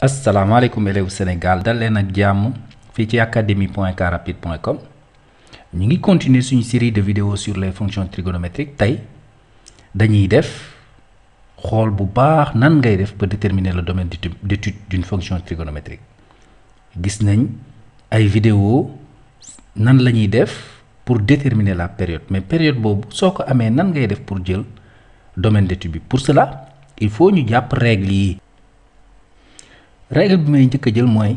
asalaamaaleykum élèves Sénégal dal leen ak jàmm fii ci académie.carrapide.com ñu ngi continuer suñu série de vidéos sur les fonctions trigonométriques tey dañuy def xool bu baax nan ngay def ba déterminer le domaine d'étude d'une fonction trigonométrique gis nañ ay vidéo nan la ñuy def pour déterminer la période mais période boobu soo ko amee nan ngay def pour jël domaine d'étude bi pour cela il faut ñu jàpp règle yi. Règle bi may njëkk a jël mooy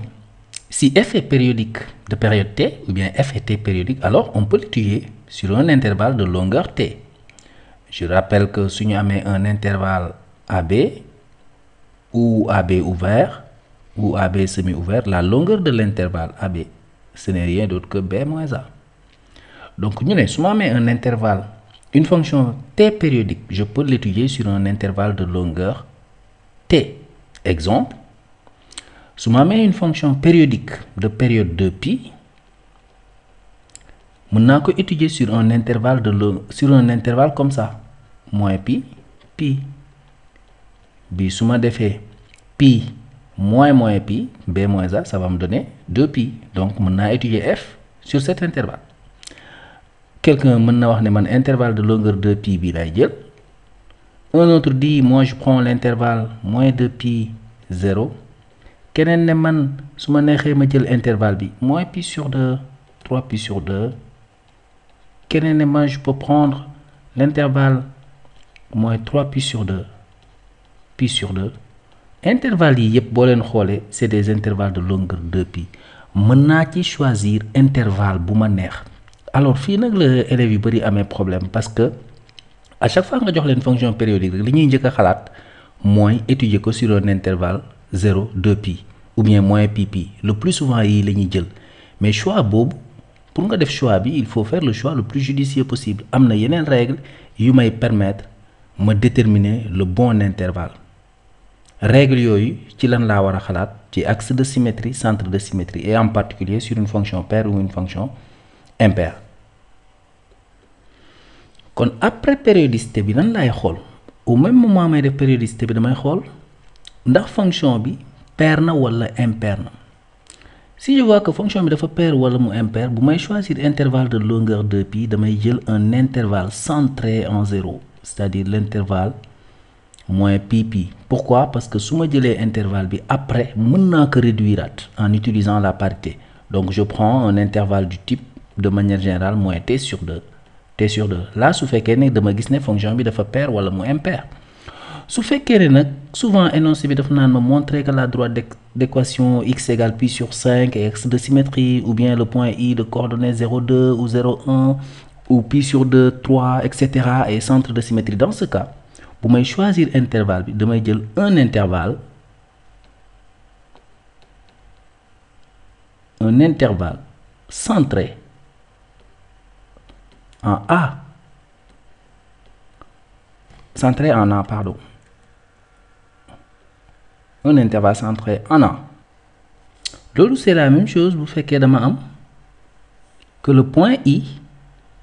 si f est périodique de période t ou bien f est t périodique alors on peut l'étudier sur un intervalle de longueur t. Je rappelle que si ñu amee un intervalle AB ou AB ouvert ou AB semi-ouvert, la longueur de l'intervalle AB ce n'est rien d'autre que b moins a. Donc ñu ne su ma amee un intervalle une fonction t périodique je peux l'étudier sur un intervalle de longueur t. Exemple, su ma amee une fonction périodique de période de pi mën naa ko étudier sur un intervalle comme ça moins pi pi bi su ma defee pi moins pi b moins a ça va me donner 2pi donc mën naa étudier f sur cet intervalle. Quelqu'un mën na wax ne man intervalle de longueur 2pi bi lay jël. Un autre dit moi je prends l'intervalle moins 2pi 0. keneen ne man su ma neexee ma jël intervalle bi moins pi sur 2 3pi sur 2 keneen ne man je peux prendre l'intervalle moins 3pi sur 2 pi sur 2 intervalle yi yëpp boo leen xoolee c'est des intervalles de longueur 2pi mën naa ci choisir intervalle bu ma neex. Alors fii nag la élèves yu bari amee problème parce que à chaque fois nga jox leen fonction périodique rek li ñuy njëkk a xalaat mooy étudier ko sur un intervalle 0 2pi ou bien moins pi le plus souvent yii la ñuy jël mais choix boobu pour nga def choix bi il faut faire le choix le plus judicieux possible. Am na yeneen règle yu may permettre ma déterminer le bon intervalle. Règle yooyu ci lan laa war a xalaat ci axe de symétrie centre de symétrie et en particulier sur une fonction paire ou une fonction impaire. Kon après périodicité bi lan laay xool au même moment may def périodicité bi damay xool ndax fonction bi paire na wala impaire na. Si je vois que fonction bi dafa paire wala mu impaire bu may choisir intervalle de longueur 2pi damay jël un intervalle centré en 0 c'est-à-dire l'intervalle moins pi. Pourquoi? Parce que su ma jëlee intervalle bi après mën naa ko réduire en utilisant la parité. Donc je prends un intervalle du type de manière générale moins t sur 2 là su fekkee ne dama gis ne fonction bi dafa paire wala mu impaire. su fekkee ne nag souvent énoncé bi dafa naan ma montrer que la droite d'équation x égale pi sur 5 et axe de symétrie ou bien le point I de coordonnées 0,2 ou 0,1 ou pi sur 2 3 etc. et centre de symétrie. Dans ce cas bu may choisir intervalle bi damay jël un intervalle centré en A pardon. Un intervalle centré en A. Loolu c'est la même chose bu fekkee dama am que le point I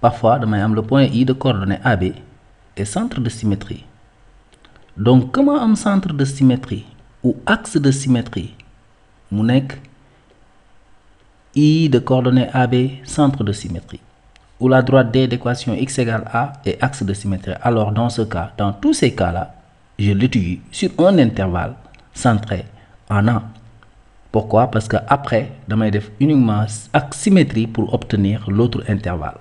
parfois damay am le point I de coordonnées AB et centre de symétrie. Donc comment am centre de symétrie ou axe de symétrie mu nekk I de coordonnées AB centre de symétrie ou la droite D d'équation x égale A et axe de symétrie. Alors dans ce cas, dans tous ces cas-là, je l'étudie sur un intervalle centré en A. Pourquoi? Parce que après damay def uniquement axe symétrie pour obtenir l'autre intervalle.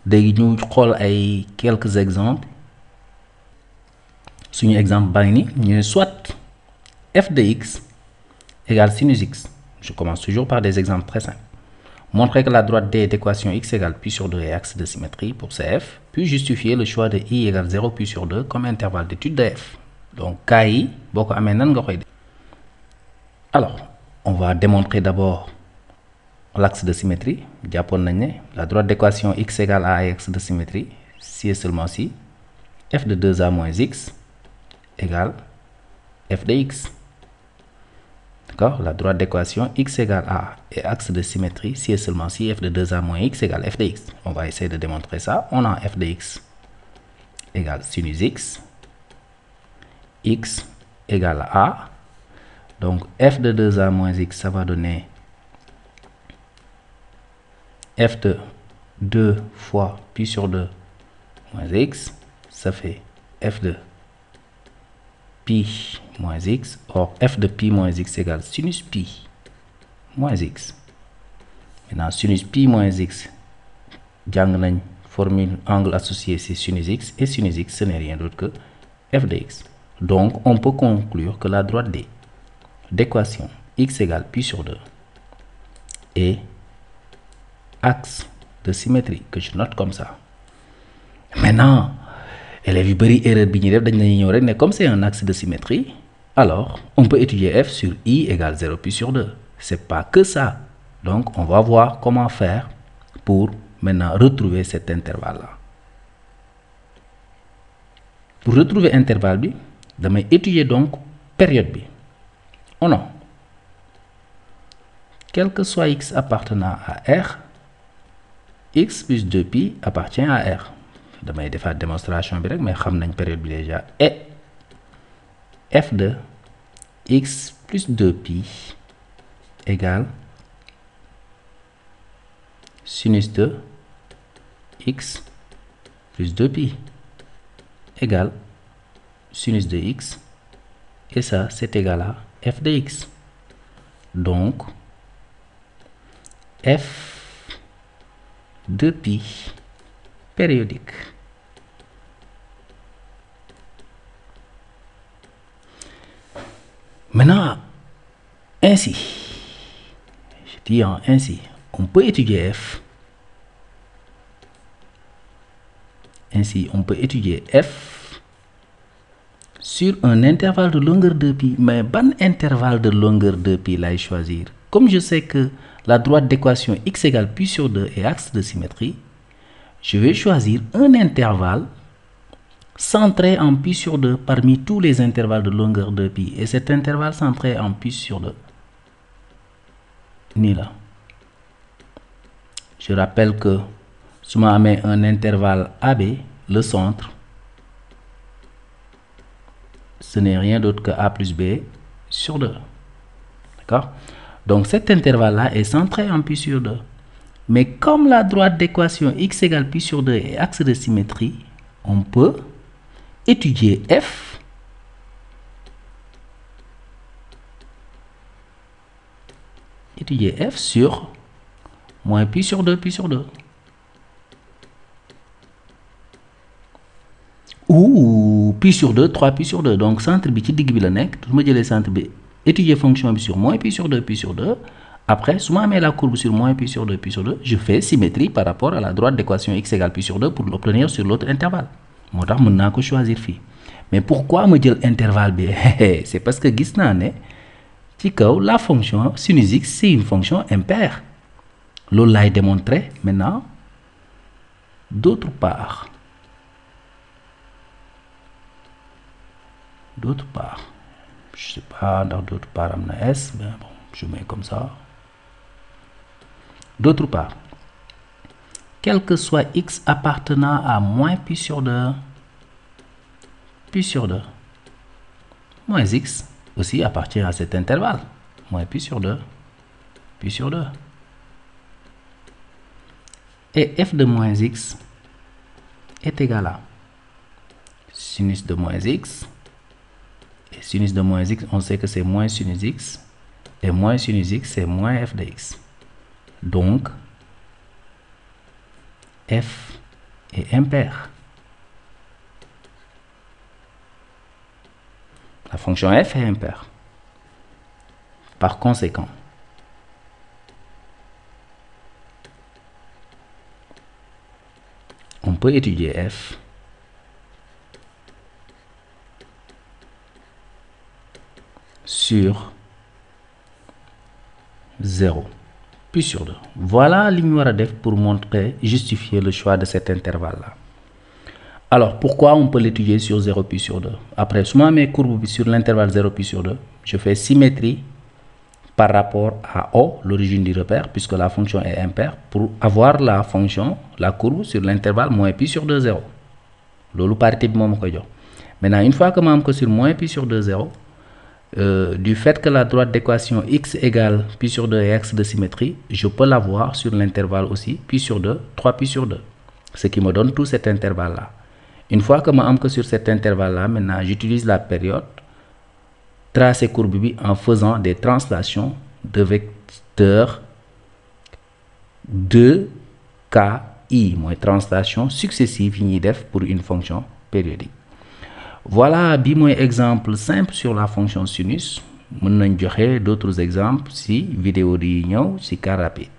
Léegi ñu xool ay quelques exemples. Suñu exemple baa ngi ni ñu soit f de x égale sinus x. Je commence toujours par des exemples très simples. Montrer que la droite D d'équation x égale pi sur 2 et axe de symétrie pour CF, puis justifier le choix de I égale 0 pi sur 2 comme intervalle d'étude de f. Donc cas yi boo ko amee nan nga koy def. Alors on va démontrer d'abord l'axe de symétrie. Jàppoon nañ ne la droite d'équation x égale a et axe de symétrie si et seulement si f de 2a moins x égale f de x. D'accord? La droite d'équation x égale a et axe de symétrie si et seulement si f de 2a moins x égale f de x. On va essayer de démontrer ça. On a f de x égale sinus x égale a Donc f de 2a moins x, ça va donner f de 2 fois pi sur 2 moins x, ça fait f de pi moins x. Or, f de pi moins x égale sinus pi moins x. Maintenant, sinus pi moins x, jàng nañ formule angle associé, c'est sinus x, et sinus x, ce n'est rien d'autre que f de x. Donc, on peut conclure que la droite d'équation x égale pi sur 2 est axe de symétrie, que je note comme ça. Maintenant, élèves yu bari erreur bi ñuy def dañ lañuy ñëw rek ne comme c'est un axe de symétrie, alors on peut étudier f sur i égale 0 pi sur 2. C'est pas que ça. Donc, on va voir comment faire pour maintenant retrouver cet intervalle-là. Pour retrouver intervalle bi, damay étudier donc période bi. Oh non. Quel que soit x appartenant à R, x plus 2pi appartient à R. Damay defaat démonstration bi rek, mais xam nañ période bi déjà. Et f de x plus 2pi égale sinus de x plus 2pi égale sinus de x, et ça c'est égal à f de x. Donc f de pi périodique maintenant ainsi, je dis ainsi, on peut étudier f. Ainsi, on peut étudier f sur un intervalle de longueur de pi. Mais ban intervalle de longueur de pi là choisir? Comme je sais que la droite d'équation x égale pi sur 2 est axe de symétrie, je vais choisir un intervalle centré en pi sur 2 parmi tous les intervalles de longueur de pi. Et cet intervalle centré en pi sur 2, ni là. Je rappelle que si je mets un intervalle AB, le centre, ce n'est rien d'autre que A plus B sur 2. D'accord? Donc cet intervalle-là est centré en pi sur 2. Mais comme la droite d'équation x égale pi sur 2 est axe de symétrie, on peut étudier f sur moins pi sur 2, pi sur 2. Ou pi sur 2, 3 pi sur 2. Donc centre bi ci digg bi la nekk. su ma jëlee centre bi étudier fonction bi sur moins pi sur 2, pi sur 2. Après, si je mets la courbe sur moins pi sur 2, pi sur 2, je fais symétrie par rapport à la droite d'équation x égale pi sur 2 pour l'obtenir sur l'autre intervalle. Moo tax mën naa ko choisir fii. Mais pourquoi ma jël intervalle bi? C'est parce que gis naa ne ci kaw la fonction sinus x c'est une fonction impaire. Loolu laay démontrer maintenant. D'autre part, je sais pas dans d'autre part am na s, mais bon, je mets comme ça. D'autre part, quel que soit x appartenant à moins pi sur 2, moins x aussi appartient à cet intervalle, moins pi sur 2, pi sur 2. Et f de moins x est égal à sinus de moins x. Et sinus de moins x, on sait que c'est moins sinus x. Et moins sinus x, c'est moins f de x. Donc, f est impair. La fonction f est impaire. Par conséquent, on peut étudier f sur 0 pi sur 2. Voilà li ñu war a def pour montrer, justifier le choix de cet intervalle-là. Alors, pourquoi on peut l'étudier sur 0 pi sur 2? Après, si je mets courbe sur l'intervalle 0 pi sur 2, je fais symétrie par rapport à O, l'origine du repère, puisque la fonction est impaire, pour avoir la fonction, la courbe sur l'intervalle moins pi sur 2, 0. Lolu parité bi mom koy jox. Maintenant, une fois que ma am ko sur moins pi sur 2, 0, du fait que la droite d'équation x égale pi sur 2 et axe de symétrie, je peux l'avoir sur l'intervalle aussi pi sur 2, 3 pi sur 2, ce qui me donne tout cet intervalle-là. Une fois que je am que sur cet intervalle-là, maintenant j'utilise la période, tracer courbe bi en faisant des translations de vecteurs 2KI, mooy translation successive yi ñuy def pour une fonction périodique. Voilà bi mooy exemple simple sur la fonction sinus. Mën nañ joxe d'autres exemples si vidéo di ñëw si cas rapide.